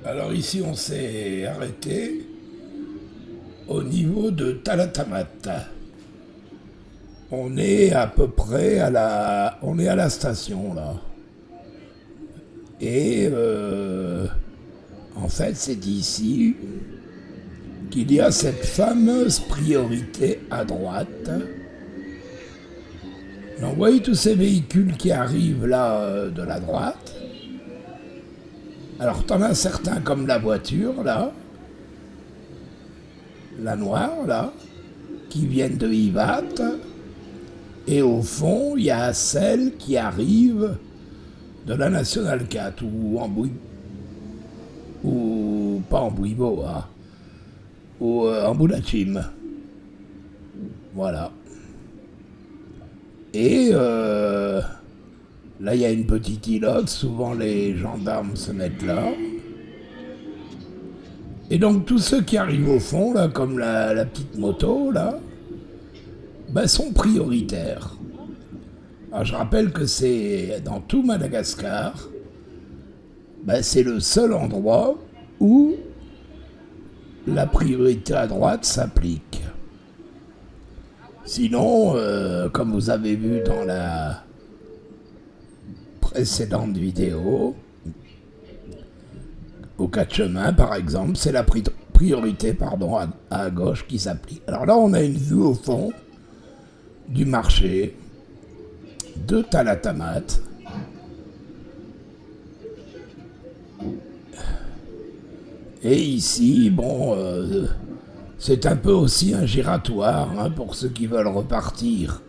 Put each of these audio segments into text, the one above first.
Alors ici, on s'est arrêté au niveau de Talatamat. On est à peu près on est à la station là. Et en fait, c'est d'ici qu'il y a cette fameuse priorité à droite. Donc, vous voyez tous ces véhicules qui arrivent là de la droite. Alors, t'en as certains comme la voiture là, la noire là, qui viennent de Ivat. Et au fond, il y a celle qui arrive de la Nationale 4 ou ou pas en Bouibo, hein, ou en Boulachim. Voilà. Et là, il y a une petite îlotte, souvent les gendarmes se mettent là. Et donc tous ceux qui arrivent au fond, là, comme la petite moto, là, ben, sont prioritaires. Alors je rappelle que c'est dans tout Madagascar, ben, c'est le seul endroit où la priorité à droite s'applique. Sinon, comme vous avez vu dans la précédente vidéo, au cas de chemin par exemple, c'est la priorité à gauche qui s'applique. Alors là, on a une vue au fond du marché de Talatamat. Et ici, bon, c'est un peu aussi un giratoire hein, pour ceux qui veulent repartir.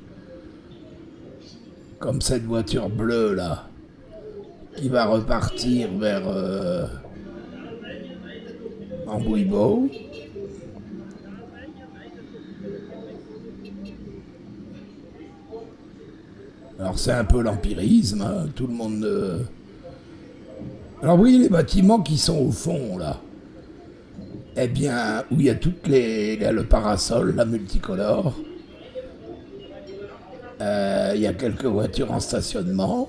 Comme cette voiture bleue là, qui va repartir vers Ambouibo. Alors c'est un peu l'empirisme, hein, tout le monde... Alors vous voyez les bâtiments qui sont au fond là. Eh bien, où il y a le parasol, la multicolore. Il y a quelques voitures en stationnement.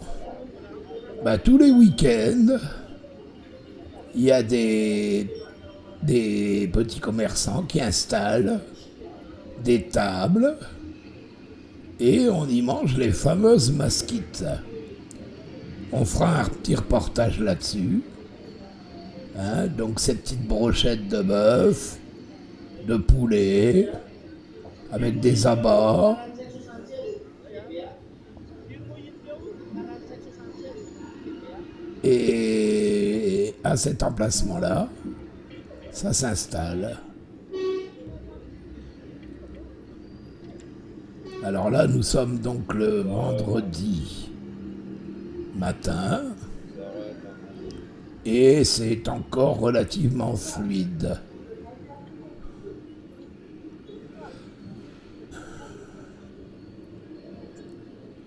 Bah, tous les week-ends, il y a des petits commerçants qui installent des tables et on y mange les fameuses masquites. On fera un petit reportage là-dessus. Hein, donc ces petites brochettes de bœuf, de poulet, avec des abats. Et à cet emplacement-là, ça s'installe. Alors là, nous sommes donc le vendredi matin. Et c'est encore relativement fluide.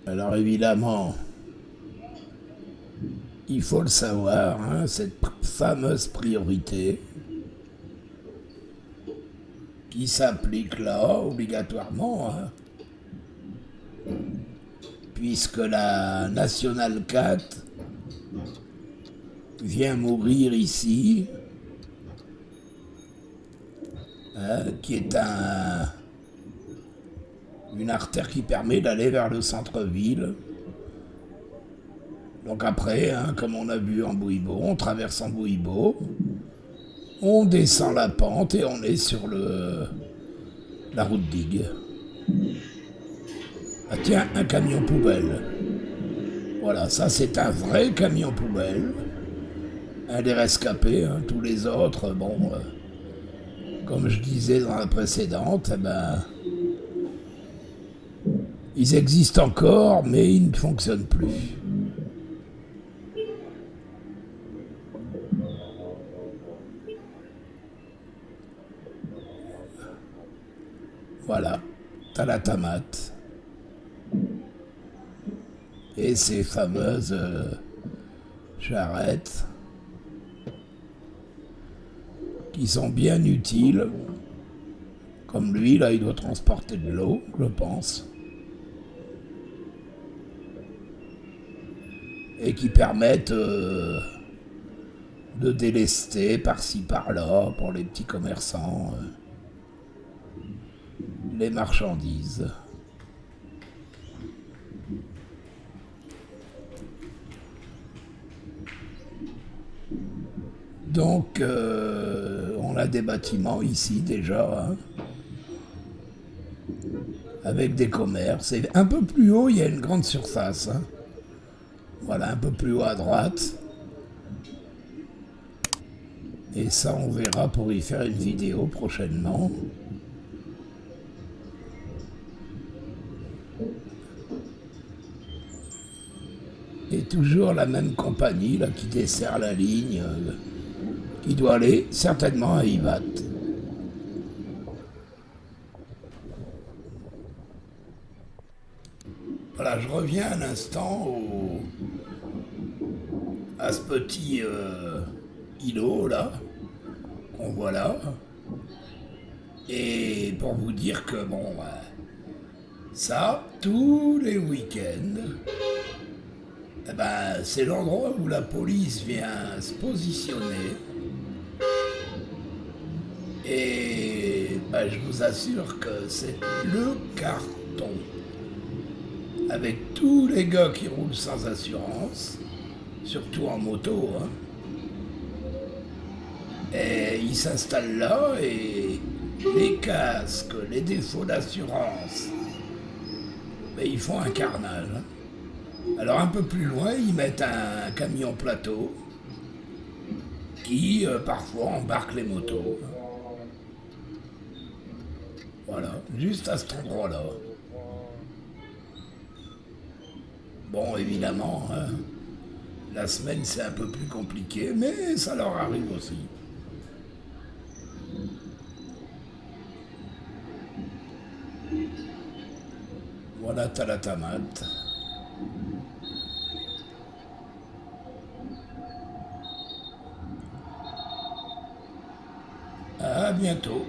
Alors évidemment, il faut le savoir, hein, cette fameuse priorité qui s'applique là obligatoirement, hein, puisque la Nationale 4 vient mourir ici, hein, qui est une artère qui permet d'aller vers le centre-ville. Donc après, hein, comme on a vu en Bouibo, on traverse en Bouibo, on descend la pente et on est sur la route digue. Ah tiens, un camion poubelle. Voilà, ça c'est un vrai camion poubelle. Un des rescapés, hein, tous les autres, bon, comme je disais dans la précédente, eh ben, ils existent encore, mais ils ne fonctionnent plus. Voilà, Talatamat. Et ces fameuses charrettes qui sont bien utiles. Comme lui, là, il doit transporter de l'eau, je pense. Et qui permettent de délester par-ci par-là pour les petits commerçants les marchandises. Donc, on a des bâtiments ici déjà, hein, avec des commerces. Et un peu plus haut, il y a une grande surface. Hein. Voilà, un peu plus haut à droite. Et ça, on verra pour y faire une vidéo prochainement. Et toujours la même compagnie là, qui dessert la ligne, qui doit aller certainement à Ivat. Voilà, je reviens un instant à ce petit îlot là, qu'on voit là. Et pour vous dire que bon, ça, tous les week-ends, eh ben, c'est l'endroit où la police vient se positionner. Et ben, je vous assure que c'est le carton. Avec tous les gars qui roulent sans assurance, surtout en moto. Hein. Et ils s'installent là et les casques, les défauts d'assurance, ben, ils font un carnage. Hein. Alors un peu plus loin, ils mettent un camion plateau qui parfois embarque les motos. Voilà, juste à cet endroit-là. Bon, évidemment, hein, la semaine c'est un peu plus compliqué, mais ça leur arrive aussi. Voilà, t'as la tomate. À bientôt.